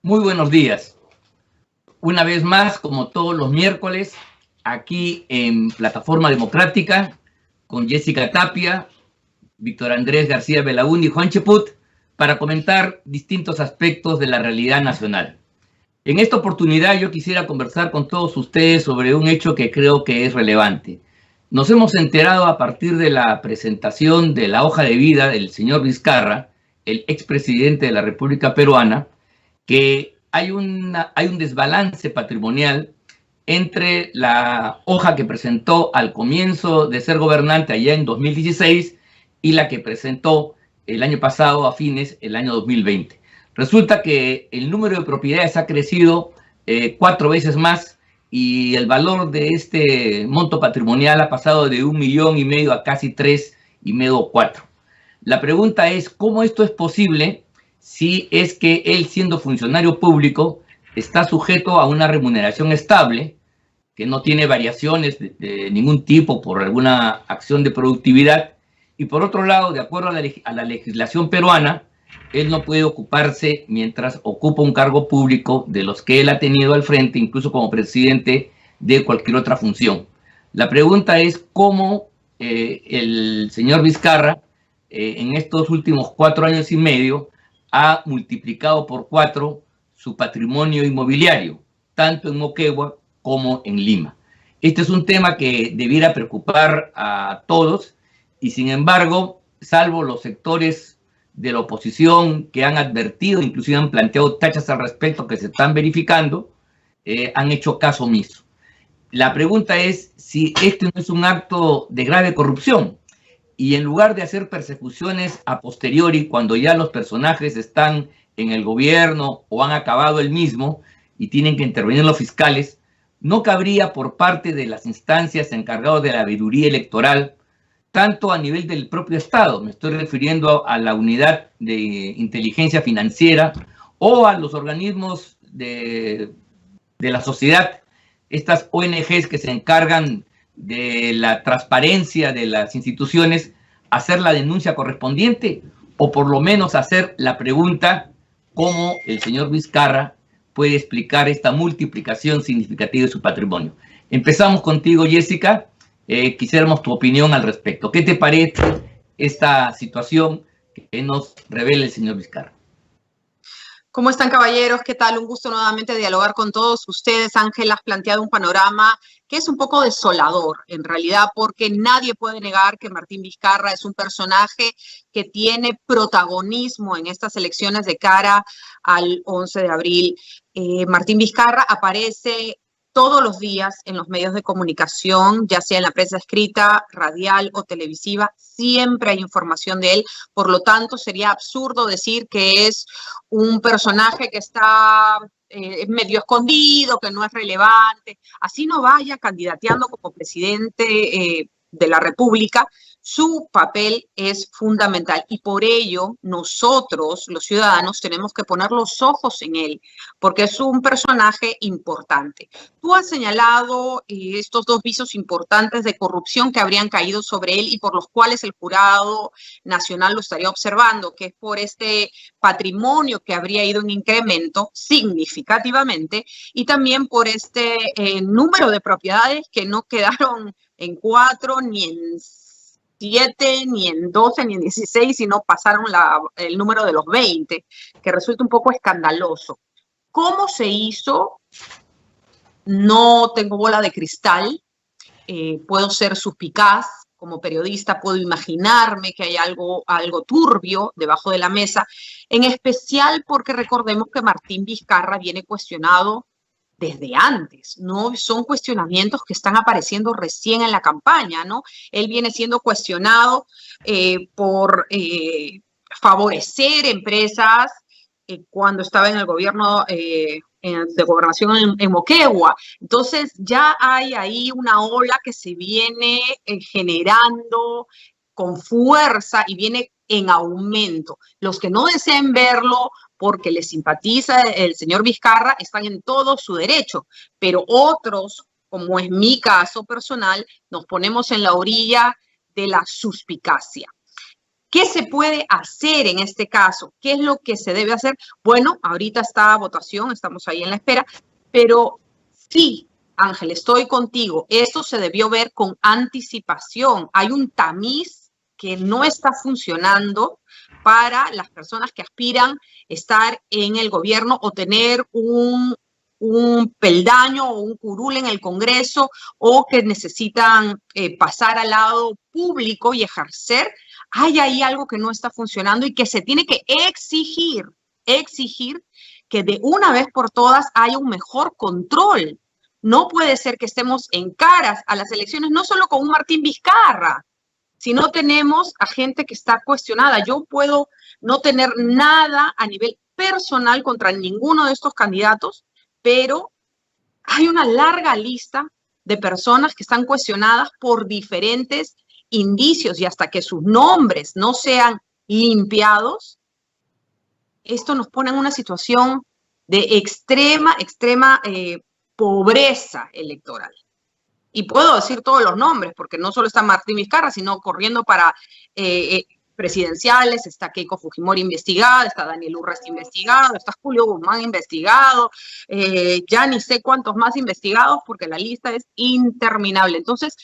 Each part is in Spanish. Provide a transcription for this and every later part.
Muy buenos días. Una vez más, como todos los miércoles, aquí en Plataforma Democrática, con Jessica Tapia, Víctor Andrés García Belaúnde y Juan Cheput, para comentar distintos aspectos de la realidad nacional. En esta oportunidad yo quisiera conversar con todos ustedes sobre un hecho que creo que es relevante. Nos hemos enterado a partir de la presentación de la hoja de vida del señor Vizcarra, el expresidente de la República Peruana, que hay un desbalance patrimonial entre la hoja que presentó al comienzo de ser gobernante allá en 2016 y la que presentó el año pasado a fines, el año 2020. Resulta que el número de propiedades ha crecido 4 veces más y el valor de este monto patrimonial ha pasado de 1,5 millones a casi 3,5 o 4. La pregunta es, ¿cómo esto es posible si es que él, siendo funcionario público, está sujeto a una remuneración estable, que no tiene variaciones de ningún tipo por alguna acción de productividad? Y por otro lado, de acuerdo a la legislación peruana, él no puede ocuparse mientras ocupa un cargo público de los que él ha tenido al frente, incluso como presidente de cualquier otra función. La pregunta es cómo el señor Vizcarra, en estos últimos 4 años y medio, ha multiplicado por 4 su patrimonio inmobiliario, tanto en Moquegua como en Lima. Este es un tema que debiera preocupar a todos y, sin embargo, salvo los sectores de la oposición que han advertido, inclusive han planteado tachas al respecto que se están verificando, han hecho caso omiso. La pregunta es si este no es un acto de grave corrupción y, en lugar de hacer persecuciones a posteriori, cuando ya los personajes están en el gobierno o han acabado el mismo y tienen que intervenir los fiscales, no cabría por parte de las instancias encargadas de la veeduría electoral, tanto a nivel del propio Estado, me estoy refiriendo a la unidad de inteligencia financiera o a los organismos de la sociedad, estas ONGs que se encargan de la transparencia de las instituciones, hacer la denuncia correspondiente o por lo menos hacer la pregunta cómo el señor Vizcarra puede explicar esta multiplicación significativa de su patrimonio. Empezamos contigo, Jessica. Quisiéramos tu opinión al respecto. ¿Qué te parece esta situación que nos revela el señor Vizcarra? ¿Cómo están, caballeros? ¿Qué tal? Un gusto nuevamente dialogar con todos ustedes. Ángel, has planteado un panorama que es un poco desolador, en realidad, porque nadie puede negar que Martín Vizcarra es un personaje que tiene protagonismo en estas elecciones de cara al 11 de abril. Martín Vizcarra aparece todos los días en los medios de comunicación, ya sea en la prensa escrita, radial o televisiva, siempre hay información de él. Por lo tanto, sería absurdo decir que es un personaje que está medio escondido, que no es relevante. Así no vaya candidateando como presidente de la República, su papel es fundamental y por ello nosotros, los ciudadanos, tenemos que poner los ojos en él, porque es un personaje importante. Tú has señalado estos 2 visos importantes de corrupción que habrían caído sobre él y por los cuales el Jurado Nacional lo estaría observando, que es por este patrimonio que habría ido en incremento significativamente y también por este número de propiedades que no quedaron en 4, ni en 7, ni en 12, ni en 16, sino pasaron el número de los 20, que resulta un poco escandaloso. ¿Cómo se hizo? No tengo bola de cristal, puedo ser suspicaz, como periodista puedo imaginarme que hay algo turbio debajo de la mesa, en especial porque recordemos que Martín Vizcarra viene cuestionado desde antes, no son cuestionamientos que están apareciendo recién en la campaña, ¿no? Él viene siendo cuestionado por favorecer empresas cuando estaba en el gobierno de gobernación en Moquegua. Entonces ya hay ahí una ola que se viene generando con fuerza y viene en aumento. Los que no deseen verlo porque les simpatiza el señor Vizcarra están en todo su derecho, pero otros, como es mi caso personal, nos ponemos en la orilla de la suspicacia. ¿Qué se puede hacer en este caso? ¿Qué es lo que se debe hacer? Bueno, ahorita está a votación, estamos ahí en la espera, pero sí, Ángel, estoy contigo. Esto se debió ver con anticipación. Hay un tamiz que no está funcionando para las personas que aspiran a estar en el gobierno o tener un peldaño o un curul en el Congreso o que necesitan pasar al lado público y ejercer. Hay ahí algo que no está funcionando y que se tiene que exigir que de una vez por todas haya un mejor control. No puede ser que estemos en caras a las elecciones, no solo con un Martín Vizcarra, sino tenemos a gente que está cuestionada. Yo puedo no tener nada a nivel personal contra ninguno de estos candidatos, pero hay una larga lista de personas que están cuestionadas por diferentes indicios y hasta que sus nombres no sean limpiados, esto nos pone en una situación de extrema pobreza electoral. Y puedo decir todos los nombres, porque no solo está Martín Vizcarra, sino corriendo para presidenciales, está Keiko Fujimori investigada, está Daniel Urresti investigado, está Julio Guzmán investigado, ya ni sé cuántos más investigados, porque la lista es interminable. Entonces,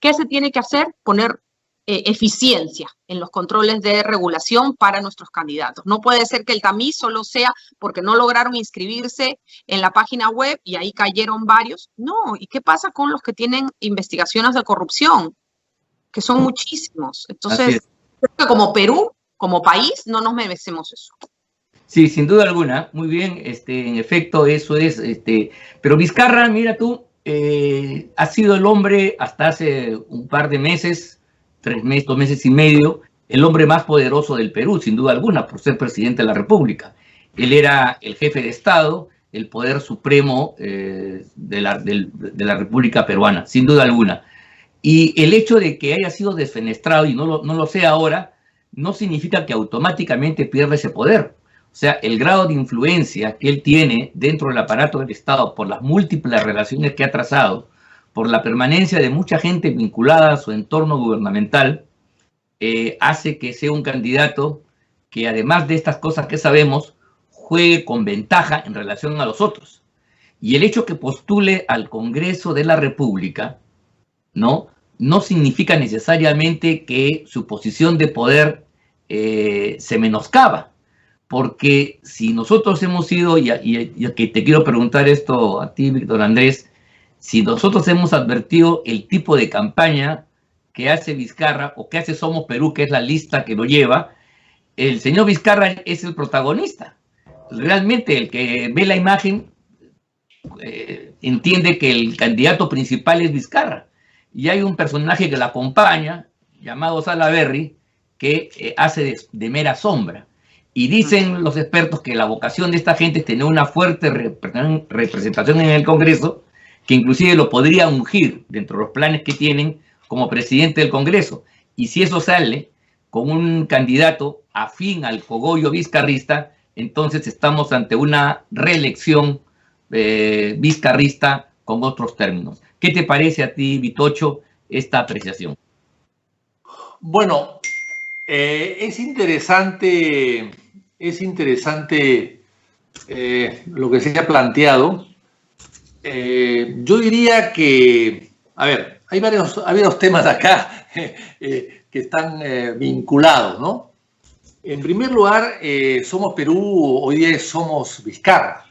¿qué se tiene que hacer? Poner eficiencia en los controles de regulación para nuestros candidatos. No puede ser que el tamiz solo sea porque no lograron inscribirse en la página web y ahí cayeron varios. No, ¿y qué pasa con los que tienen investigaciones de corrupción? Que son muchísimos. Entonces, creo que como Perú, como país, no nos merecemos eso. Sí, sin duda alguna. Muy bien, en efecto, eso es. Pero Vizcarra, mira tú, ha sido el hombre hasta hace un par de meses, 2 meses y medio, el hombre más poderoso del Perú, sin duda alguna, por ser presidente de la República. Él era el jefe de Estado, el poder supremo de la República Peruana, sin duda alguna. Y el hecho de que haya sido desfenestrado y no lo sea ahora, no significa que automáticamente pierda ese poder. O sea, el grado de influencia que él tiene dentro del aparato del Estado por las múltiples relaciones que ha trazado, por la permanencia de mucha gente vinculada a su entorno gubernamental, hace que sea un candidato que, además de estas cosas que sabemos, juegue con ventaja en relación a los otros. Y el hecho que postule al Congreso de la República, no significa necesariamente que su posición de poder se menoscaba. Porque si nosotros hemos sido, y aquí te quiero preguntar esto a ti, Víctor Andrés, si nosotros hemos advertido el tipo de campaña que hace Vizcarra o que hace Somos Perú, que es la lista que lo lleva, el señor Vizcarra es el protagonista. Realmente el que ve la imagen entiende que el candidato principal es Vizcarra. Y hay un personaje que la acompaña, llamado Salaverry, que hace de mera sombra. Y dicen los expertos que la vocación de esta gente es tener una fuerte representación en el Congreso, que inclusive lo podría ungir dentro de los planes que tienen como presidente del Congreso. Y si eso sale con un candidato afín al cogollo vizcarrista, entonces estamos ante una reelección vizcarrista con otros términos. ¿Qué te parece a ti, Vitocho, esta apreciación? Bueno, es interesante lo que se ha planteado. Yo diría que, a ver, hay varios temas acá que están vinculados, ¿no? En primer lugar, Somos Perú, hoy día Somos Vizcarra.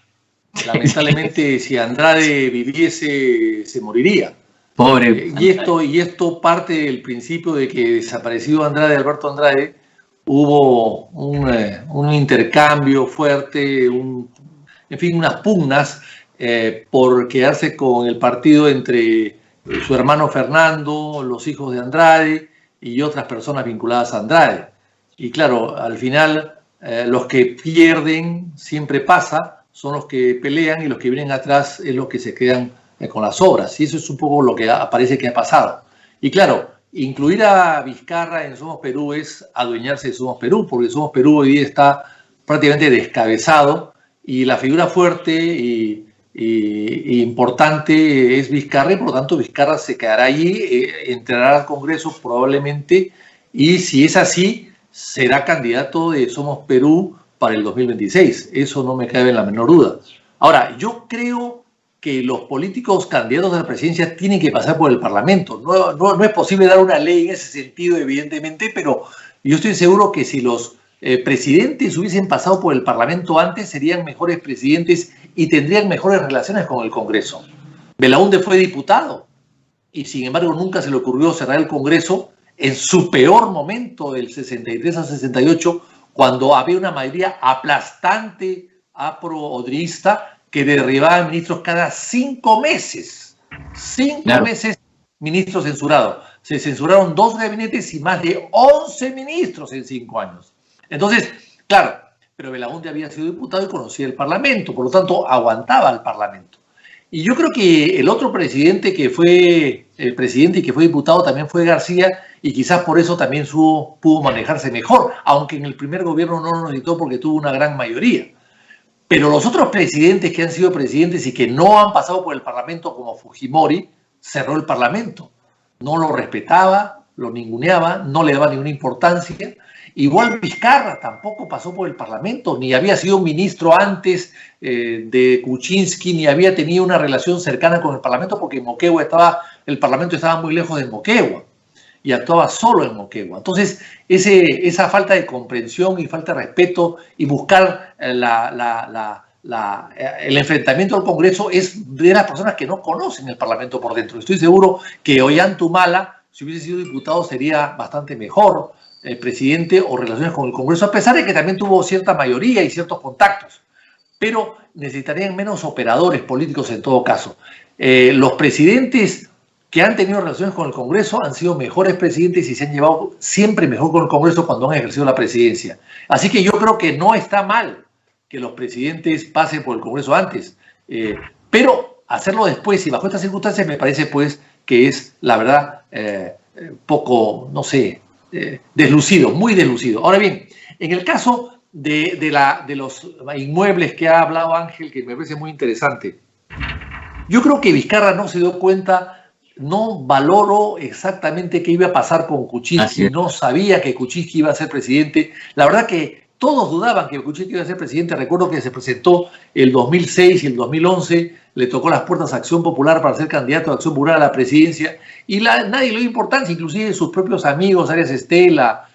Lamentablemente, si Andrade viviese, se moriría. Pobre. Y esto parte del principio de que desaparecido Alberto Andrade, hubo un intercambio fuerte, en fin, unas pugnas por quedarse con el partido entre su hermano Fernando, los hijos de Andrade y otras personas vinculadas a Andrade. Y claro, al final los que pierden, siempre pasa, son los que pelean y los que vienen atrás es los que se quedan con las obras. Y eso es un poco lo que parece que ha pasado. Y claro, incluir a Vizcarra en Somos Perú es adueñarse de Somos Perú, porque Somos Perú hoy día está prácticamente descabezado y la figura fuerte y importante es Vizcarra, y por lo tanto Vizcarra se quedará allí, entrará al Congreso probablemente, y si es así, será candidato de Somos Perú para el 2026. Eso no me cabe en la menor duda. Ahora, yo creo que los políticos candidatos a la presidencia tienen que pasar por el Parlamento. No es posible dar una ley en ese sentido, evidentemente, pero yo estoy seguro que si los presidentes hubiesen pasado por el Parlamento antes, serían mejores presidentes y tendrían mejores relaciones con el Congreso. Belaúnde fue diputado y sin embargo nunca se le ocurrió cerrar el Congreso en su peor momento, del 63 al 68, cuando había una mayoría aplastante apro-odrista que derribaba ministros cada 5 meses. 5 meses ministros censurados. Se censuraron 2 gabinetes y más de 11 ministros en 5 años. Entonces, claro, pero Belaúnde había sido diputado y conocía el Parlamento, por lo tanto aguantaba al Parlamento. Y yo creo que el otro presidente que fue el presidente y que fue diputado también fue García, y quizás por eso también pudo manejarse mejor, aunque en el primer gobierno no lo necesitó porque tuvo una gran mayoría. Pero los otros presidentes que han sido presidentes y que no han pasado por el Parlamento, como Fujimori, cerró el Parlamento. No lo respetaba, lo ninguneaba, no le daba ninguna importancia. Igual Vizcarra tampoco pasó por el Parlamento, ni había sido ministro antes de Kuczynski, ni había tenido una relación cercana con el Parlamento, porque en Moquegua el Parlamento estaba muy lejos de Moquegua y actuaba solo en Moquegua. Entonces, esa falta de comprensión y falta de respeto y buscar el enfrentamiento al Congreso es de las personas que no conocen el Parlamento por dentro. Estoy seguro que Ollanta si hubiese sido diputado, sería bastante mejor presidente o relaciones con el Congreso, a pesar de que también tuvo cierta mayoría y ciertos contactos. Pero necesitarían menos operadores políticos en todo caso. Los presidentes que han tenido relaciones con el Congreso han sido mejores presidentes y se han llevado siempre mejor con el Congreso cuando han ejercido la presidencia. Así que yo creo que no está mal que los presidentes pasen por el Congreso antes, pero hacerlo después y bajo estas circunstancias me parece pues que es, la verdad, poco, no sé, deslucido, muy deslucido. Ahora bien, en el caso de los inmuebles que ha hablado Ángel, que me parece muy interesante, yo creo que Vizcarra no se dio cuenta, no valoró exactamente qué iba a pasar con Kuczynski, no sabía que Kuczynski iba a ser presidente. La verdad que todos dudaban que Kuczynski iba a ser presidente. Recuerdo que se presentó el 2006 y el 2011, le tocó las puertas a Acción Popular para ser candidato de Acción Popular a la presidencia y nadie le dio importancia, inclusive sus propios amigos, Arias Estela,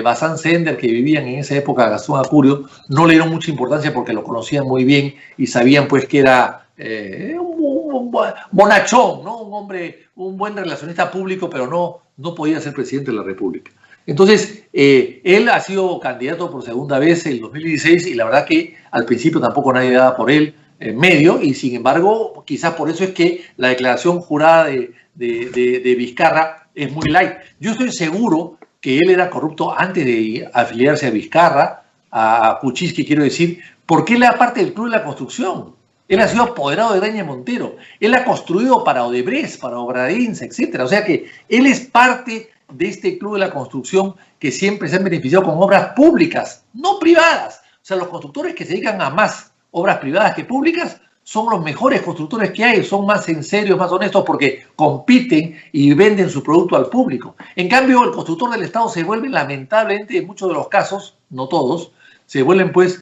Bazán Sender, que vivían en esa época, Gastón Acurio, no le dieron mucha importancia porque lo conocían muy bien y sabían pues que era un bonachón, ¿no? Un hombre, un buen relacionista público, pero no podía ser presidente de la República. Entonces, él ha sido candidato por segunda vez en el 2016 y la verdad que al principio tampoco nadie daba por él medio, y sin embargo, quizás por eso es que la declaración jurada de Vizcarra es muy light. Yo estoy seguro que él era corrupto antes de afiliarse a Vizcarra, a Kuczynski, quiero decir, porque él era parte del Club de la Construcción. Él ha sido apoderado de Graña Montero. Él ha construido para Odebrecht, para Obradinza, etc. O sea que él es parte de este Club de la Construcción que siempre se han beneficiado con obras públicas, no privadas. O sea, los constructores que se dedican a más obras privadas que públicas son los mejores constructores que hay, son más sinceros, más honestos porque compiten y venden su producto al público. En cambio, el constructor del Estado se vuelve, lamentablemente, en muchos de los casos, no todos, se vuelven pues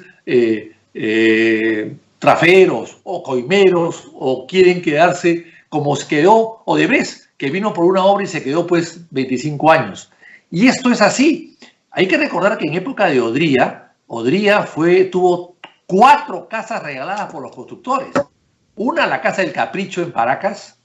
traferos o coimeros o quieren quedarse como se quedó Odebrecht, que vino por una obra y se quedó pues 25 años. Y esto es así. Hay que recordar que en época de Odría tuvo 4 casas regaladas por los constructores. Una, la Casa del Capricho en Paracas,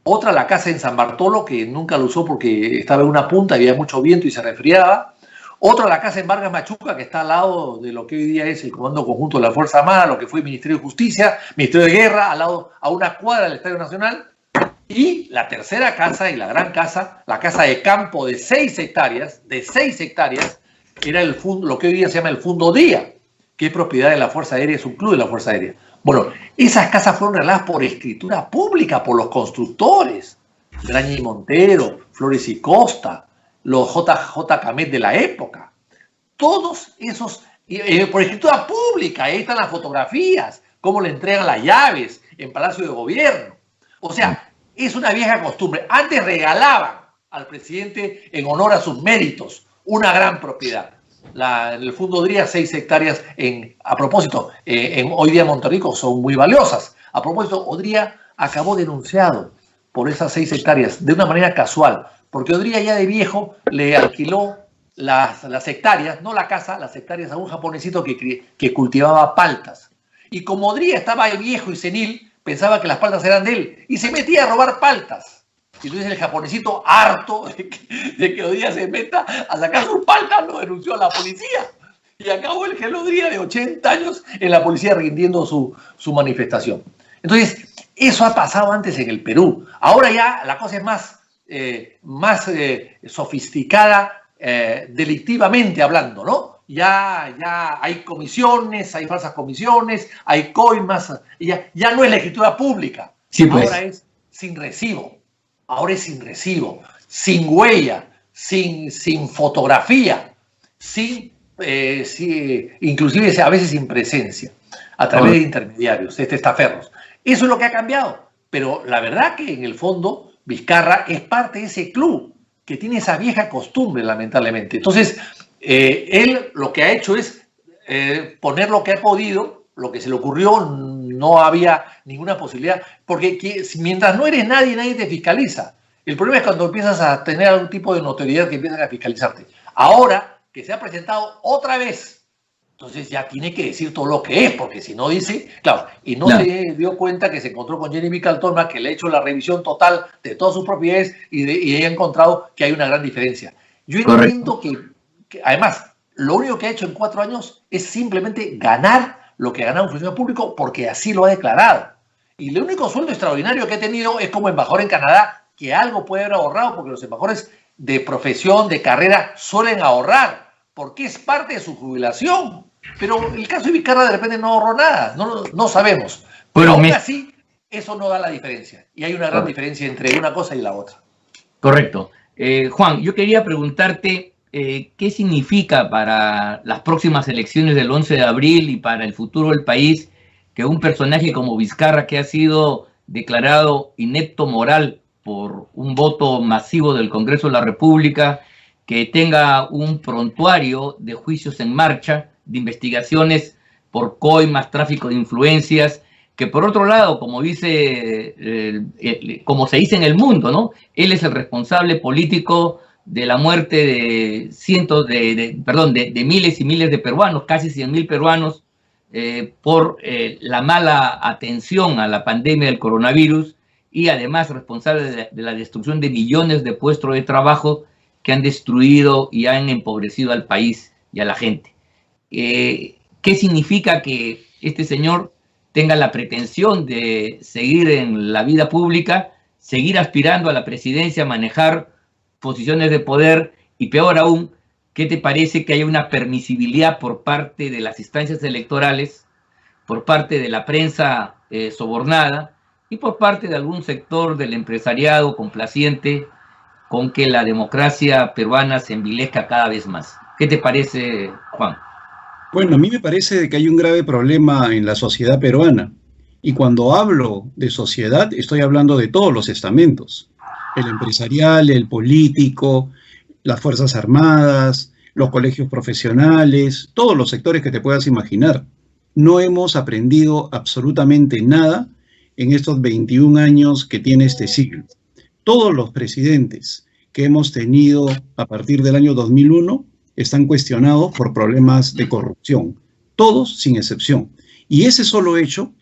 otra, la casa en San Bartolo, que nunca lo usó porque estaba en una punta, había mucho viento y se resfriaba. Otra, la casa en Vargas Machuca, que está al lado de lo que hoy día es el Comando Conjunto de la Fuerza Armada, lo que fue el Ministerio de Justicia, Ministerio de Guerra, al lado, a una cuadra del Estadio Nacional. Y la tercera casa y la gran casa, la casa de campo de 6 hectáreas, era lo que hoy día se llama el Fundo Día, que es propiedad de la Fuerza Aérea, es un club de la Fuerza Aérea. Bueno, esas casas fueron regaladas por escritura pública, por los constructores, Graña y Montero, Flores y Costa, los J. Camet de la época. Todos esos, por escritura pública, ahí están las fotografías, cómo le entregan las llaves en Palacio de Gobierno. O sea, es una vieja costumbre. Antes regalaban al presidente, en honor a sus méritos, una gran propiedad. el Fundo Odría, 6 hectáreas a propósito, hoy día en Monterrico son muy valiosas. A propósito, Odría acabó denunciado por esas 6 hectáreas de una manera casual, porque Odría ya de viejo le alquiló las hectáreas, no la casa, las hectáreas a un japonesito que cultivaba paltas. Y como Odría estaba viejo y senil, pensaba que las paltas eran de él y se metía a robar paltas. Y entonces el japonesito, harto de que Odría se meta a sacar sus paltas, lo denunció a la policía. Y acabó el Gel Odría de 80 años en la policía rindiendo su manifestación. Entonces, eso ha pasado antes en el Perú. Ahora ya la cosa es más sofisticada delictivamente hablando, ¿no? Ya hay comisiones, hay falsas comisiones, hay coimas, ya no es la escritura pública. Sí, pues. Ahora es sin recibo. Ahora es sin recibo, sin huella, sin fotografía, inclusive a veces sin presencia, a través de intermediarios, testaferros. Eso es lo que ha cambiado. Pero la verdad que en el fondo Vizcarra es parte de ese club que tiene esa vieja costumbre, lamentablemente. Entonces, él lo que ha hecho es poner lo que ha podido, lo que se le ocurrió. No había ninguna posibilidad, porque mientras no eres nadie, nadie te fiscaliza. El problema es cuando empiezas a tener algún tipo de notoriedad que empiezan a fiscalizarte. Ahora que se ha presentado otra vez, entonces ya tiene que decir todo lo que es, porque si no dice, claro, y no se dio cuenta que se encontró con Jenny Villaltoma, que le ha hecho la revisión total de todas sus propiedades y ha encontrado que hay una gran diferencia. Yo entiendo que además, lo único que ha hecho en 4 años es simplemente ganar lo que gana un funcionario público porque así lo ha declarado. Y el único sueldo extraordinario que ha tenido es como embajador en Canadá, que algo puede haber ahorrado, porque los embajadores de profesión, de carrera, suelen ahorrar, porque es parte de su jubilación. Pero el caso de Vizcarra de repente no ahorró nada, no sabemos. Pero aún así, eso no da la diferencia. Y hay una gran diferencia entre una cosa y la otra. Correcto. Juan, yo quería preguntarte, ¿qué significa para las próximas elecciones del 11 de abril y para el futuro del país que un personaje como Vizcarra, que ha sido declarado inepto moral por un voto masivo del Congreso de la República, que tenga un prontuario de juicios en marcha, de investigaciones por coimas, tráfico de influencias, que por otro lado, como se dice en el mundo, ¿no? Él es el responsable político de la muerte de miles y miles de peruanos, casi 100.000 peruanos, por la mala atención a la pandemia del coronavirus, y además responsable de la destrucción de millones de puestos de trabajo que han destruido y han empobrecido al país y a la gente. ¿Qué significa que este señor tenga la pretensión de seguir en la vida pública, seguir aspirando a la presidencia, manejar posiciones de poder, y peor aún, qué te parece que haya una permisibilidad por parte de las instancias electorales, por parte de la prensa sobornada y por parte de algún sector del empresariado complaciente con que la democracia peruana se envilezca cada vez más? ¿Qué te parece, Juan? Bueno, a mí me parece que hay un grave problema en la sociedad peruana. Y cuando hablo de sociedad, estoy hablando de todos los estamentos. El empresarial, el político, las Fuerzas Armadas, los colegios profesionales, todos los sectores que te puedas imaginar. No hemos aprendido absolutamente nada en estos 21 años que tiene este siglo. Todos los presidentes que hemos tenido a partir del año 2001 están cuestionados por problemas de corrupción, todos sin excepción. Y ese solo hecho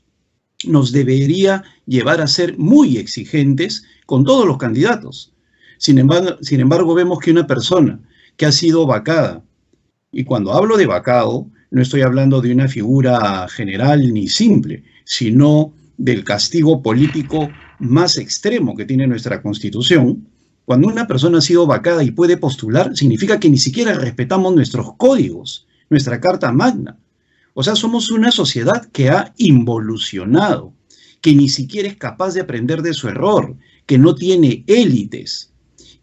nos debería llevar a ser muy exigentes con todos los candidatos. Sin embargo, vemos que una persona que ha sido vacada, y cuando hablo de vacado, no estoy hablando de una figura general ni simple, sino del castigo político más extremo que tiene nuestra Constitución. Cuando una persona ha sido vacada y puede postular, significa que ni siquiera respetamos nuestros códigos, nuestra Carta Magna. O sea, somos una sociedad que ha involucionado, que ni siquiera es capaz de aprender de su error, que no tiene élites,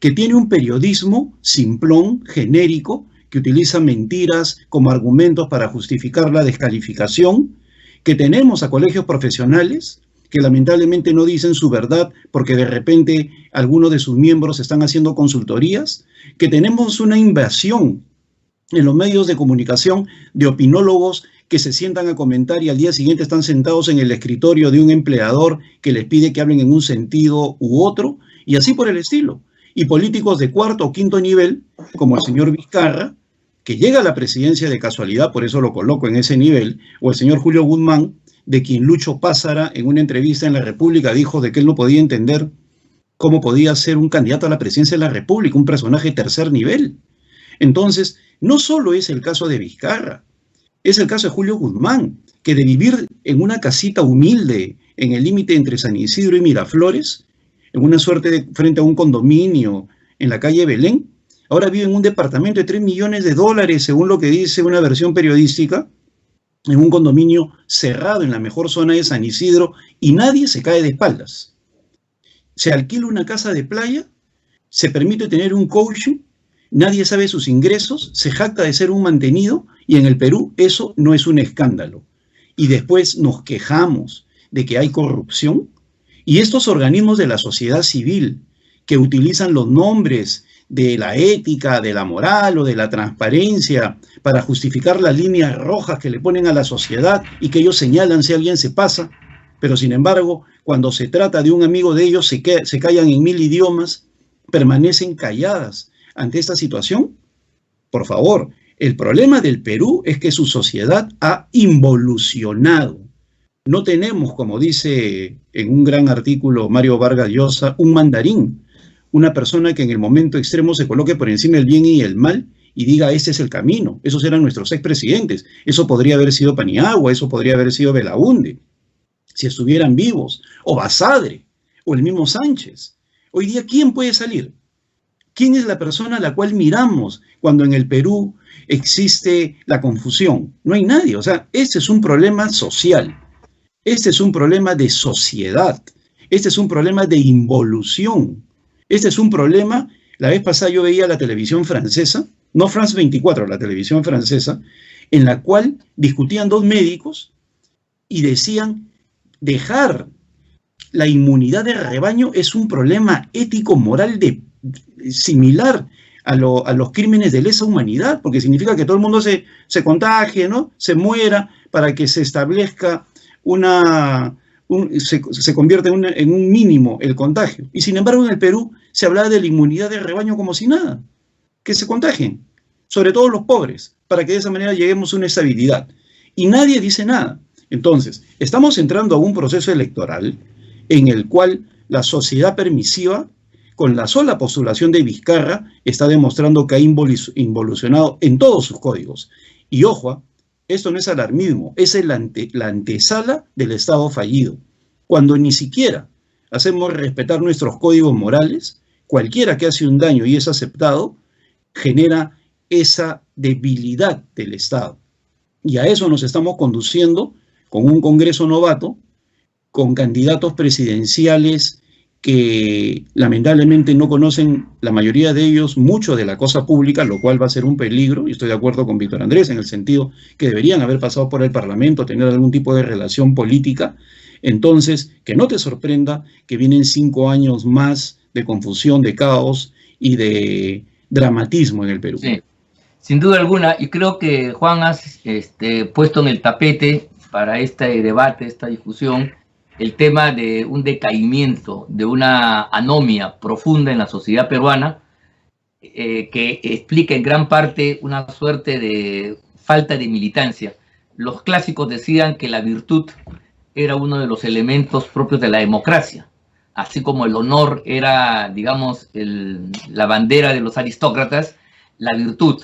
que tiene un periodismo simplón, genérico, que utiliza mentiras como argumentos para justificar la descalificación, que tenemos a colegios profesionales que lamentablemente no dicen su verdad porque de repente algunos de sus miembros están haciendo consultorías, que tenemos una invasión en los medios de comunicación de opinólogos que se sientan a comentar y al día siguiente están sentados en el escritorio de un empleador que les pide que hablen en un sentido u otro, y así por el estilo. Y políticos de cuarto o quinto nivel, como el señor Vizcarra, que llega a la presidencia de casualidad, por eso lo coloco en ese nivel, o el señor Julio Guzmán, de quien Lucho Pázara en una entrevista en La República dijo de que él no podía entender cómo podía ser un candidato a la presidencia de la República, un personaje de tercer nivel. Entonces, no solo es el caso de Vizcarra, es el caso de Julio Guzmán, que de vivir en una casita humilde en el límite entre San Isidro y Miraflores, en una suerte de frente a un condominio en la calle Belén, ahora vive en un departamento de $3 millones, según lo que dice una versión periodística, en un condominio cerrado en la mejor zona de San Isidro, y nadie se cae de espaldas. Se alquila una casa de playa, se permite tener un coaching, nadie sabe sus ingresos, se jacta de ser un mantenido, y en el Perú eso no es un escándalo. Y después nos quejamos de que hay corrupción, y estos organismos de la sociedad civil que utilizan los nombres de la ética, de la moral o de la transparencia para justificar las líneas rojas que le ponen a la sociedad y que ellos señalan si alguien se pasa, pero sin embargo, cuando se trata de un amigo de ellos se callan en 1000 idiomas, permanecen calladas ante esta situación. Por favor, el problema del Perú es que su sociedad ha involucionado. No tenemos, como dice en un gran artículo Mario Vargas Llosa, un mandarín, una persona que en el momento extremo se coloque por encima del bien y el mal y diga, ese es el camino. Esos eran nuestros expresidentes. Eso podría haber sido Paniagua, eso podría haber sido Belaúnde, si estuvieran vivos, o Basadre, o el mismo Sánchez. Hoy día, ¿quién puede salir? ¿Quién es la persona a la cual miramos cuando en el Perú existe la confusión? No hay nadie. O sea, este es un problema social. Este es un problema de sociedad. Este es un problema de involución. Este es un problema. La vez pasada yo veía la televisión francesa, no France 24, la televisión francesa, en la cual discutían dos médicos y decían, dejar la inmunidad de rebaño es un problema ético-moral similar a los crímenes de lesa humanidad, porque significa que todo el mundo se contagie, ¿no? Se muera para que se establezca se convierte en un mínimo el contagio. Y sin embargo en el Perú se hablaba de la inmunidad de rebaño como si nada, que se contagien, sobre todo los pobres, para que de esa manera lleguemos a una estabilidad. Y nadie dice nada. Entonces, estamos entrando a un proceso electoral en el cual la sociedad permisiva, con la sola postulación de Vizcarra, está demostrando que ha involucionado en todos sus códigos. Y ojo, esto no es alarmismo, es la antesala del Estado fallido. Cuando ni siquiera hacemos respetar nuestros códigos morales, cualquiera que hace un daño y es aceptado, genera esa debilidad del Estado. Y a eso nos estamos conduciendo con un Congreso novato, con candidatos presidenciales que lamentablemente no conocen, la mayoría de ellos, mucho de la cosa pública, lo cual va a ser un peligro, y estoy de acuerdo con Víctor Andrés en el sentido que deberían haber pasado por el Parlamento, tener algún tipo de relación política. Entonces, que no te sorprenda que vienen 5 años más de confusión, de caos y de dramatismo en el Perú. Sí, sin duda alguna, y creo que Juan has puesto en el tapete para este debate, esta discusión, el tema de un decaimiento, de una anomia profunda en la sociedad peruana, que explica en gran parte una suerte de falta de militancia. Los clásicos decían que la virtud era uno de los elementos propios de la democracia, así como el honor era, digamos, la bandera de los aristócratas, la virtud.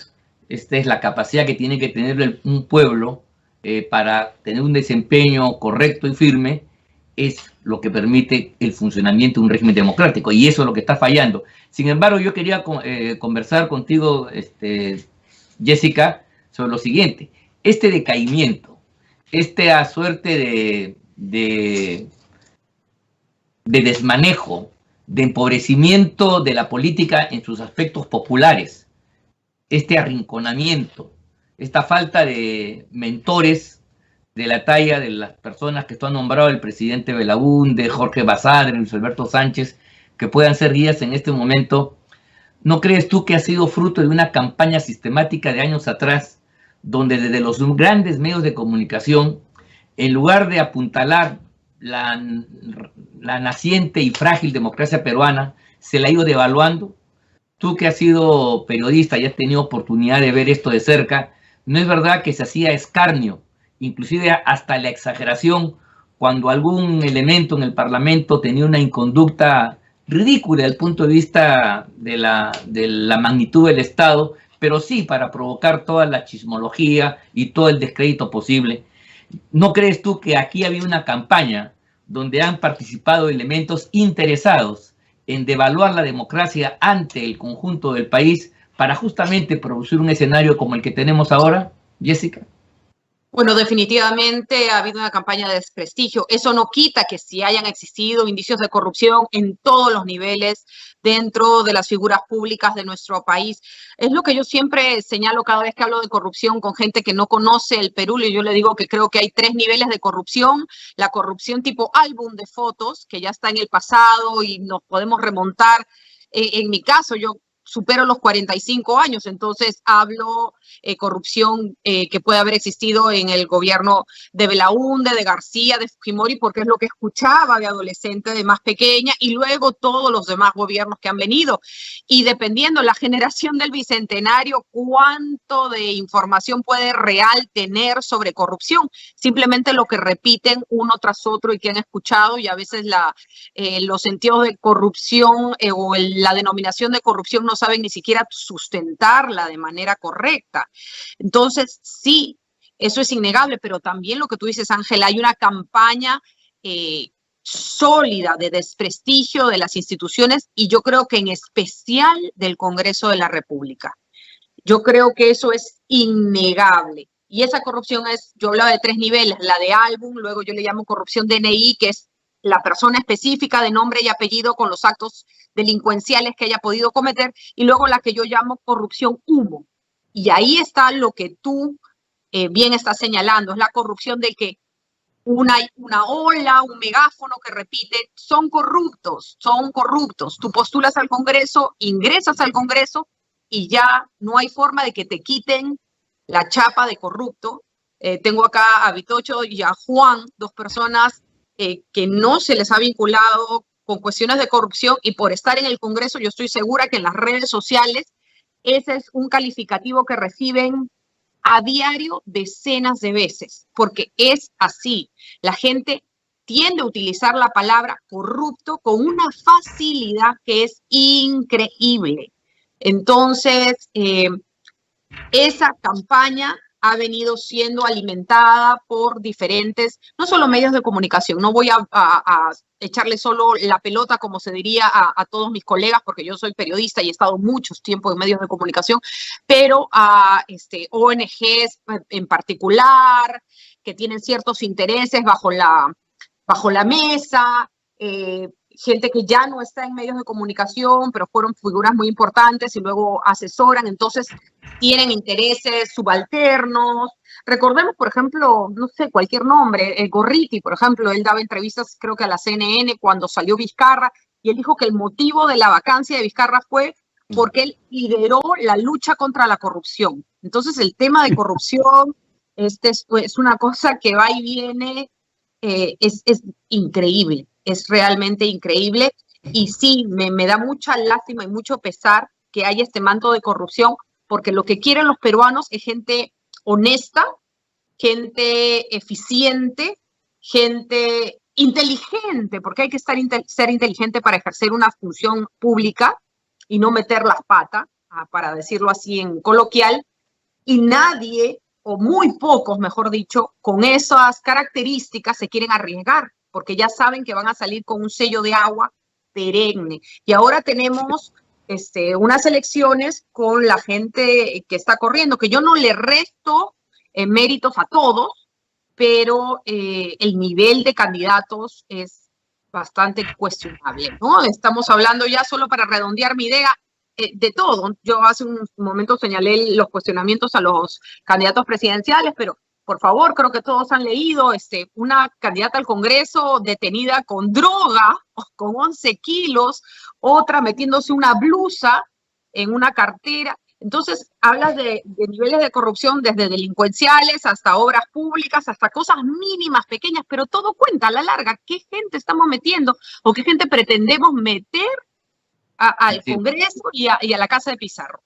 Esta es la capacidad que tiene que tener un pueblo para tener un desempeño correcto y firme, es lo que permite el funcionamiento de un régimen democrático, y eso es lo que está fallando. Sin embargo, yo quería conversar contigo, Jessica, sobre lo siguiente. Este decaimiento, esta suerte de desmanejo, de empobrecimiento de la política en sus aspectos populares, este arrinconamiento, esta falta de mentores de la talla de las personas que tú has nombrado, el presidente Belaúnde, Jorge Basadre, Luis Alberto Sánchez, que puedan ser guías en este momento, ¿No crees tú que ha sido fruto de una campaña sistemática de años atrás, donde desde los grandes medios de comunicación, en lugar de apuntalar la naciente y frágil democracia peruana, se la ha ido devaluando? Tú que has sido periodista y has tenido oportunidad de ver esto de cerca, ¿no es verdad que se hacía escarnio, inclusive hasta la exageración, cuando algún elemento en el Parlamento tenía una inconducta ridícula desde el punto de vista de la magnitud del Estado, pero sí para provocar toda la chismología y todo el descrédito posible? ¿No crees tú que aquí había una campaña donde han participado elementos interesados en devaluar la democracia ante el conjunto del país para justamente producir un escenario como el que tenemos ahora, Jessica? Bueno, definitivamente ha habido una campaña de desprestigio. Eso no quita que sí hayan existido indicios de corrupción en todos los niveles dentro de las figuras públicas de nuestro país. Es lo que yo siempre señalo cada vez que hablo de corrupción con gente que no conoce el Perú. Y yo le digo que creo que hay 3 niveles de corrupción. La corrupción tipo álbum de fotos, que ya está en el pasado y nos podemos remontar. En mi caso, yo supero los 45 años, entonces hablo corrupción que puede haber existido en el gobierno de Belaúnde, de García, de Fujimori, porque es lo que escuchaba de adolescente, de más pequeña, y luego todos los demás gobiernos que han venido. Y dependiendo la generación del Bicentenario, cuánto de información puede real tener sobre corrupción. Simplemente lo que repiten uno tras otro y que han escuchado, y a veces los sentidos de corrupción o la denominación de corrupción no saben ni siquiera sustentarla de manera correcta. Entonces, sí, eso es innegable, pero también lo que tú dices, Ángela, hay una campaña sólida de desprestigio de las instituciones y yo creo que en especial del Congreso de la República. Yo creo que eso es innegable. Y esa corrupción es, yo hablaba de 3 niveles, la de álbum, luego yo le llamo corrupción DNI, que es la persona específica de nombre y apellido con los actos delincuenciales que haya podido cometer, y luego la que yo llamo corrupción humo. Y ahí está lo que tú bien estás señalando, es la corrupción de que una ola, un megáfono que repite, son corruptos, son corruptos. Tú postulas al Congreso, ingresas al Congreso y ya no hay forma de que te quiten la chapa de corrupto. Tengo acá a Vitocho y a Juan, 2 personas que no se les ha vinculado con cuestiones de corrupción, y por estar en el Congreso yo estoy segura que en las redes sociales ese es un calificativo que reciben a diario decenas de veces, porque es así. La gente tiende a utilizar la palabra corrupto con una facilidad que es increíble. Entonces, esa campaña ha venido siendo alimentada por diferentes, no solo medios de comunicación, no voy a echarle solo la pelota, como se diría, a todos mis colegas, porque yo soy periodista y he estado mucho tiempo en medios de comunicación, pero a ONGs en particular, que tienen ciertos intereses bajo la mesa, gente que ya no está en medios de comunicación, pero fueron figuras muy importantes y luego asesoran, entonces tienen intereses subalternos. Recordemos, por ejemplo, no sé, cualquier nombre, Gorriti, por ejemplo, él daba entrevistas, creo que a la CNN, cuando salió Vizcarra, y él dijo que el motivo de la vacancia de Vizcarra fue porque él lideró la lucha contra la corrupción. Entonces, el tema de corrupción es una cosa que va y viene, es increíble. Es realmente increíble y sí, me da mucha lástima y mucho pesar que haya este manto de corrupción, porque lo que quieren los peruanos es gente honesta, gente eficiente, gente inteligente, porque hay que ser inteligente para ejercer una función pública y no meter las patas, para decirlo así en coloquial, y nadie, o muy pocos, mejor dicho, con esas características se quieren arriesgar, porque ya saben que van a salir con un sello de agua perenne. Y ahora tenemos unas elecciones con la gente que está corriendo, que yo no le resto méritos a todos, pero el nivel de candidatos es bastante cuestionable, ¿no? Estamos hablando ya, solo para redondear mi idea, de todo. Yo hace un momento señalé los cuestionamientos a los candidatos presidenciales, pero por favor, creo que todos han leído una candidata al Congreso detenida con droga, con 11 kilos, otra metiéndose una blusa en una cartera. Entonces, hablas de niveles de corrupción desde delincuenciales hasta obras públicas, hasta cosas mínimas, pequeñas, pero todo cuenta a la larga. ¿Qué gente estamos metiendo o qué gente pretendemos meter al Congreso y a la Casa de Pizarro?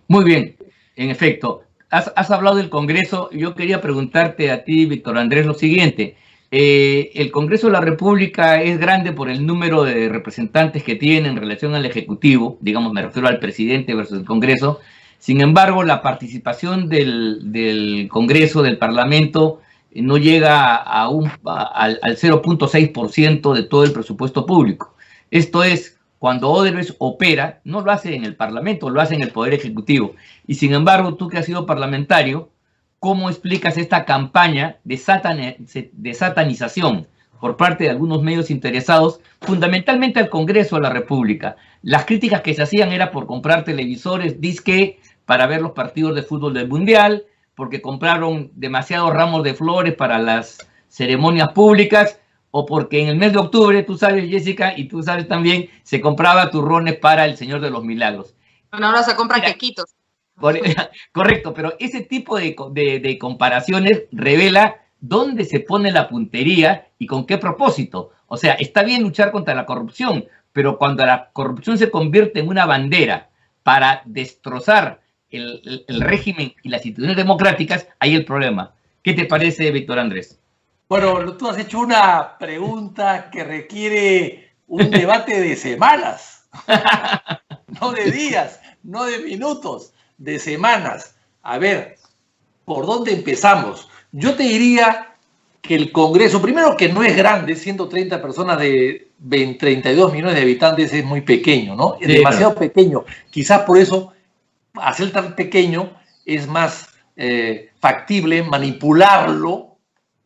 Muy bien, en efecto. Has hablado del Congreso. Yo quería preguntarte a ti, Víctor Andrés, lo siguiente. El Congreso de la República es grande por el número de representantes que tiene en relación al Ejecutivo, digamos, me refiero al presidente versus el Congreso. Sin embargo, la participación del Congreso, del Parlamento, no llega al 0.6% de todo el presupuesto público. Esto es, cuando Odebrecht opera, no lo hace en el Parlamento, lo hace en el Poder Ejecutivo. Y sin embargo, tú que has sido parlamentario, ¿cómo explicas esta campaña de satanización por parte de algunos medios interesados, fundamentalmente al Congreso de la República? Las críticas que se hacían era por comprar televisores, disque, para ver los partidos de fútbol del Mundial, porque compraron demasiados ramos de flores para las ceremonias públicas, o porque en el mes de octubre, tú sabes, Jessica, y tú sabes también, se compraba turrones para el Señor de los Milagros. Bueno, ahora se compran quequitos. Correcto, pero ese tipo de comparaciones revela dónde se pone la puntería y con qué propósito. O sea, está bien luchar contra la corrupción, pero cuando la corrupción se convierte en una bandera para destrozar el régimen y las instituciones democráticas, hay el problema. ¿Qué te parece, Víctor Andrés? Bueno, tú has hecho una pregunta que requiere un debate de semanas, no de días, no de minutos, de semanas. A ver, ¿por dónde empezamos? Yo te diría que el Congreso, primero que no es grande, 130 personas de 32 millones de habitantes es muy pequeño, ¿no? Es demasiado pequeño. Quizás por eso, hacer tan pequeño es más factible manipularlo,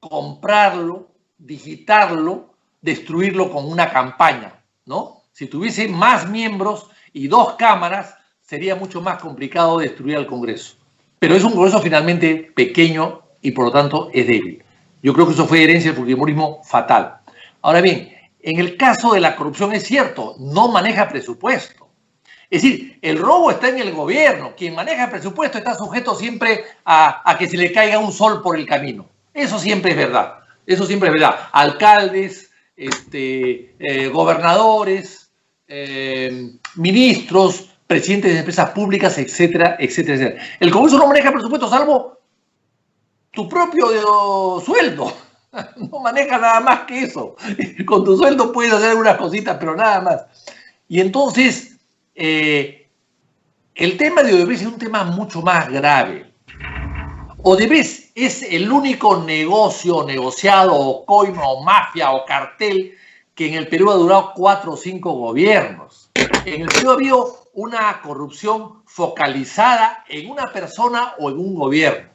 comprarlo, digitarlo, destruirlo con una campaña, ¿no? Si tuviese más miembros y 2 cámaras, sería mucho más complicado destruir al Congreso. Pero es un Congreso finalmente pequeño y por lo tanto es débil. Yo creo que eso fue herencia del fujimorismo fatal. Ahora bien, en el caso de la corrupción es cierto, no maneja presupuesto. Es decir, el robo está en el gobierno. Quien maneja el presupuesto está sujeto siempre a que se le caiga un sol por el camino. Eso siempre es verdad. Eso siempre es verdad. Alcaldes, gobernadores, ministros, presidentes de empresas públicas, etcétera, etcétera, etcétera. El Congreso no maneja presupuesto salvo tu propio sueldo. No maneja nada más que eso. Con tu sueldo puedes hacer algunas cositas, pero nada más. Y entonces, el tema de Odebrecht es un tema mucho más grave. Odebrecht es el único negocio, negociado, o coima, o mafia, o cartel que en el Perú ha durado 4 o 5 gobiernos. En el Perú ha habido una corrupción focalizada en una persona o en un gobierno.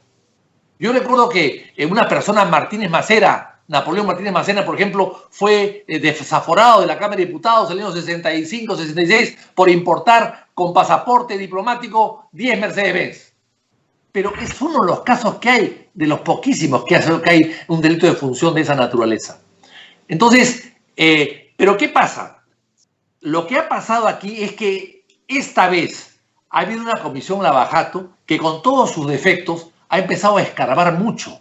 Yo recuerdo que en una persona, Martínez Macera, Napoleón Martínez Macera, por ejemplo, fue desaforado de la Cámara de Diputados en el año 65, 66 por importar con pasaporte diplomático 10 Mercedes-Benz. Pero es uno de los casos que hay, de los poquísimos que hay un delito de función de esa naturaleza. Entonces, ¿pero qué pasa? Lo que ha pasado aquí es que esta vez ha habido una comisión Lavajato que con todos sus defectos ha empezado a escarbar mucho.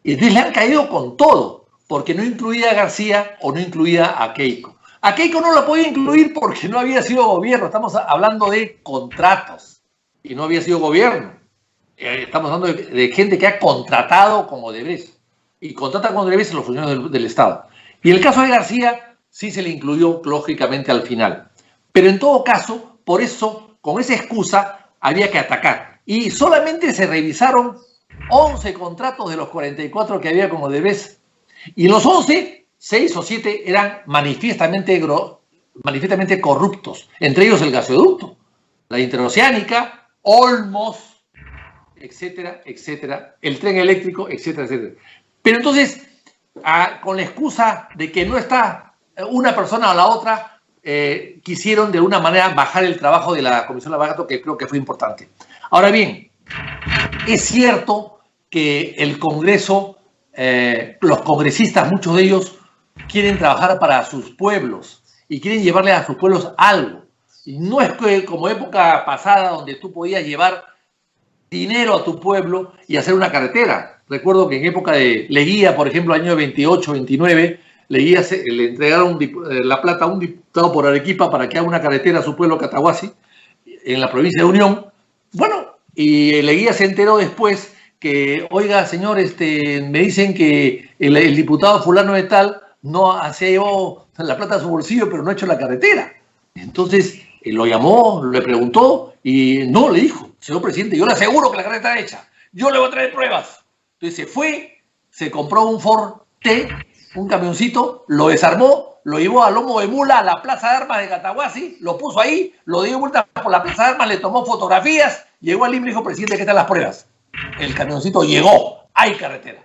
Y entonces le han caído con todo, porque no incluía a García o no incluía a Keiko. A Keiko no la podía incluir porque no había sido gobierno. Estamos hablando de contratos y no había sido gobierno. Estamos hablando de gente que ha contratado con Odebrecht. Y contrata con Odebrecht los funcionarios del Estado. Y el caso de García sí se le incluyó lógicamente al final. Pero en todo caso, por eso, con esa excusa, había que atacar. Y solamente se revisaron 11 contratos de los 44 que había con Odebrecht. Y los 11, 6 o 7 eran manifiestamente corruptos. Entre ellos el gasoducto, la interoceánica, Olmos, etcétera, etcétera, el tren eléctrico, etcétera, etcétera. Pero entonces, con la excusa de que no está una persona o la otra, quisieron de alguna manera bajar el trabajo de la Comisión Lavajato, que creo que fue importante. Ahora bien, es cierto que el Congreso, los congresistas, muchos de ellos, quieren trabajar para sus pueblos y quieren llevarle a sus pueblos algo. Y no es que como época pasada donde tú podías llevar dinero a tu pueblo y hacer una carretera. Recuerdo que en época de Leguía, por ejemplo, año 28, 29, Leguía le entregaron la plata a un diputado por Arequipa para que haga una carretera a su pueblo Catahuasi, en la provincia de Unión. Bueno, y Leguía se enteró después que, oiga, señor, me dicen que el diputado fulano de tal no se llevó la plata a su bolsillo, pero no ha hecho la carretera. Entonces, lo llamó, le preguntó y no, le dijo, señor presidente, yo le aseguro que la carretera está hecha, yo le voy a traer pruebas. Entonces se fue, se compró un Ford T, un camioncito, lo desarmó, lo llevó a lomo de mula a la Plaza de Armas de Catahuasi, lo puso ahí, lo dio vuelta por la Plaza de Armas, le tomó fotografías, llegó al INPE y dijo, presidente, ¿qué están las pruebas? El camioncito llegó, hay carretera.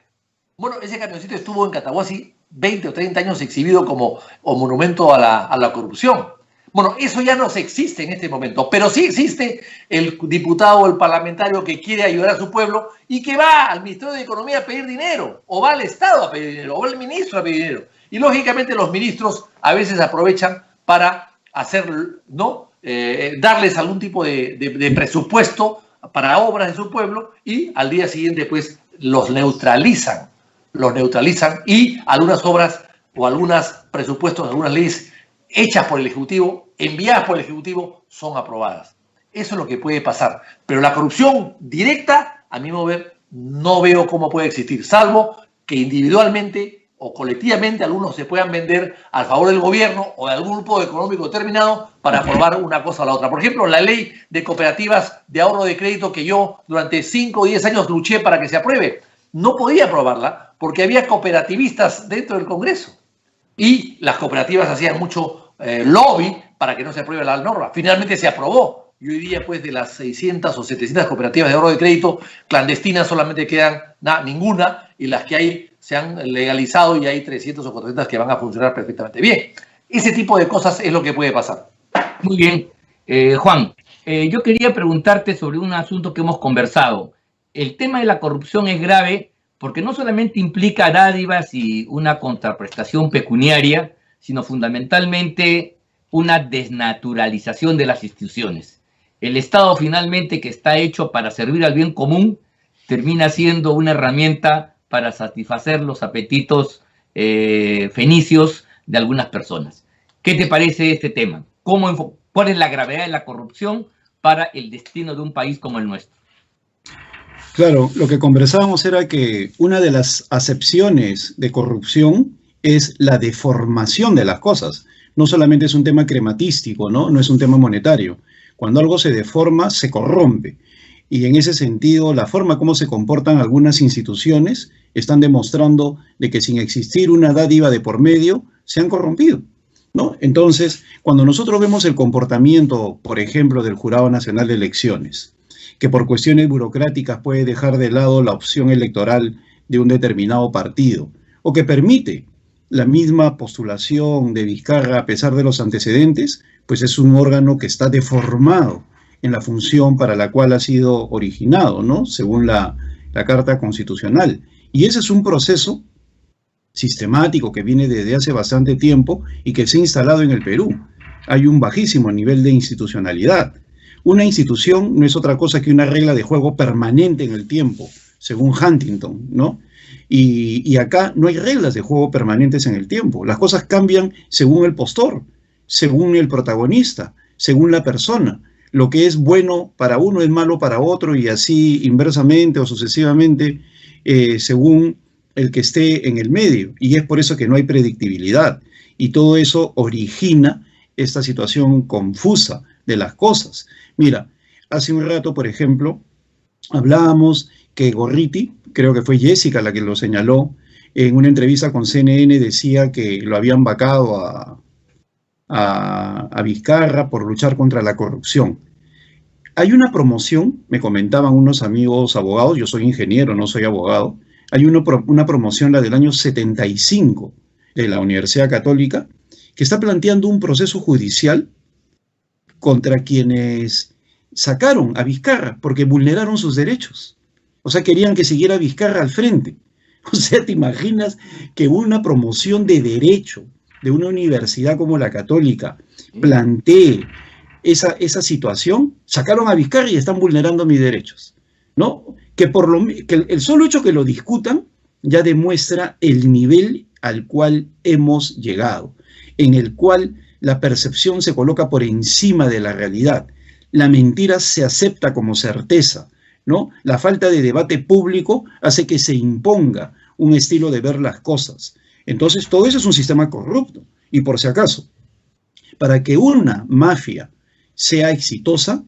Bueno, ese camioncito estuvo en Catahuasi 20 o 30 años exhibido como monumento a la corrupción. Bueno, eso ya no existe en este momento, pero sí existe el diputado o el parlamentario que quiere ayudar a su pueblo y que va al Ministerio de Economía a pedir dinero, o va al Estado a pedir dinero, o va al ministro a pedir dinero. Y lógicamente los ministros a veces aprovechan para hacer, ¿no? Darles algún tipo de presupuesto para obras de su pueblo y al día siguiente pues los neutralizan y algunas obras o algunos presupuestos, algunas leyes hechas por el Ejecutivo, enviadas por el Ejecutivo, son aprobadas. Eso es lo que puede pasar. Pero la corrupción directa, a mi mover, no veo cómo puede existir, salvo que individualmente o colectivamente algunos se puedan vender a favor del gobierno o de algún grupo económico determinado para aprobar una cosa o la otra. Por ejemplo, la ley de cooperativas de ahorro de crédito que yo durante 5 o 10 años luché para que se apruebe, no podía aprobarla porque había cooperativistas dentro del Congreso. Y las cooperativas hacían mucho lobby para que no se apruebe la norma. Finalmente se aprobó. Y hoy día, pues, de las 600 o 700 cooperativas de ahorro de crédito clandestinas solamente quedan ninguna, y las que hay se han legalizado y hay 300 o 400 que van a funcionar perfectamente bien. Ese tipo de cosas es lo que puede pasar. Muy bien. Juan, yo quería preguntarte sobre un asunto que hemos conversado. El tema de la corrupción es grave porque no solamente implica dádivas y una contraprestación pecuniaria, sino fundamentalmente una desnaturalización de las instituciones. El Estado finalmente, que está hecho para servir al bien común, termina siendo una herramienta para satisfacer los apetitos fenicios de algunas personas. ¿Qué te parece este tema? ¿Cuál es la gravedad de la corrupción para el destino de un país como el nuestro? Claro, lo que conversábamos era que una de las acepciones de corrupción es la deformación de las cosas. No solamente es un tema crematístico, ¿no? No es un tema monetario. Cuando algo se deforma, se corrompe. Y en ese sentido, la forma como se comportan algunas instituciones están demostrando de que sin existir una dádiva de por medio, se han corrompido, ¿no? Entonces, cuando nosotros vemos el comportamiento, por ejemplo, del Jurado Nacional de Elecciones, que por cuestiones burocráticas puede dejar de lado la opción electoral de un determinado partido, o que permite la misma postulación de Vizcarra a pesar de los antecedentes, pues es un órgano que está deformado en la función para la cual ha sido originado, ¿no? Según la Carta Constitucional. Y ese es un proceso sistemático que viene desde hace bastante tiempo y que se ha instalado en el Perú. Hay un bajísimo nivel de institucionalidad. Una institución no es otra cosa que una regla de juego permanente en el tiempo, según Huntington, ¿no? Y acá no hay reglas de juego permanentes en el tiempo. Las cosas cambian según el postor, según el protagonista, según la persona. Lo que es bueno para uno es malo para otro y así inversamente o sucesivamente según el que esté en el medio. Y es por eso que no hay predictibilidad. Y todo eso origina esta situación confusa de las cosas. Mira, hace un rato, por ejemplo, hablábamos que Gorriti, creo que fue Jessica la que lo señaló, en una entrevista con CNN decía que lo habían vacado a Vizcarra por luchar contra la corrupción. Hay una promoción, me comentaban unos amigos abogados, yo soy ingeniero, no soy abogado, hay una promoción, la del año 75 de la Universidad Católica, que está planteando un proceso judicial contra quienes sacaron a Vizcarra porque vulneraron sus derechos. O sea, querían que siguiera Vizcarra al frente. O sea, ¿te imaginas que una promoción de derecho de una universidad como la Católica plantee esa situación, sacaron a Vizcarra y están vulnerando mis derechos, ¿no? Que el solo hecho que lo discutan ya demuestra el nivel al cual hemos llegado, en el cual la percepción se coloca por encima de la realidad, la mentira se acepta como certeza, ¿no? La falta de debate público hace que se imponga un estilo de ver las cosas. Entonces, todo eso es un sistema corrupto. Y por si acaso, para que una mafia sea exitosa,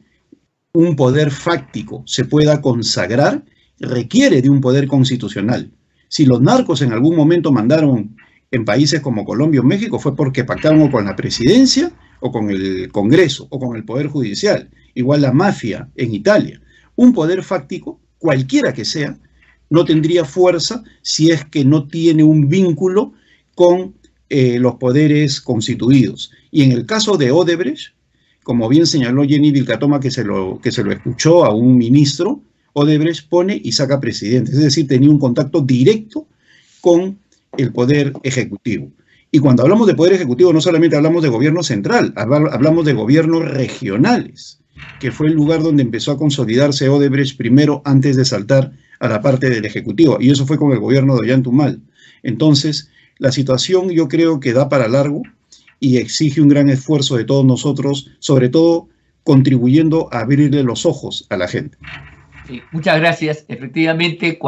un poder fáctico se pueda consagrar, requiere de un poder constitucional. Si los narcos en algún momento mandaron en países como Colombia o México, fue porque pactaron o con la presidencia, o con el Congreso, o con el Poder Judicial. Igual la mafia en Italia. Un poder fáctico, cualquiera que sea, no tendría fuerza si es que no tiene un vínculo con los poderes constituidos. Y en el caso de Odebrecht, como bien señaló Jenny Vilcatoma, que se lo escuchó a un ministro, Odebrecht pone y saca presidentes, es decir, tenía un contacto directo con el poder ejecutivo. Y cuando hablamos de poder ejecutivo, no solamente hablamos de gobierno central, hablamos de gobiernos regionales, que fue el lugar donde empezó a consolidarse Odebrecht primero antes de saltar a la parte del ejecutivo, y eso fue con el gobierno de Ollanta-Humala. Entonces, la situación yo creo que da para largo y exige un gran esfuerzo de todos nosotros, sobre todo contribuyendo a abrirle los ojos a la gente. Sí, muchas gracias. Efectivamente,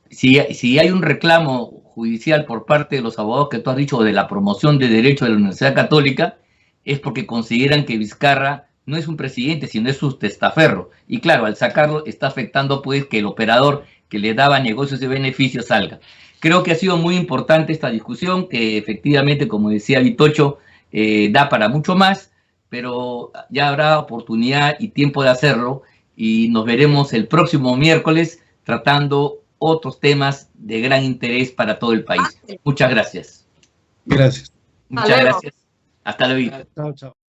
si hay un reclamo judicial por parte de los abogados que tú has dicho de la promoción de derechos de la Universidad Católica, es porque consideran que Vizcarra no es un presidente, sino es su testaferro. Y claro, al sacarlo está afectando pues que el operador que le daba negocios y beneficios salga. Creo que ha sido muy importante esta discusión, que efectivamente, como decía Vitocho, da para mucho más, pero ya habrá oportunidad y tiempo de hacerlo, y nos veremos el próximo miércoles tratando otros temas de gran interés para todo el país. Muchas gracias. Gracias. Muchas gracias. Hasta luego. Chao, chao.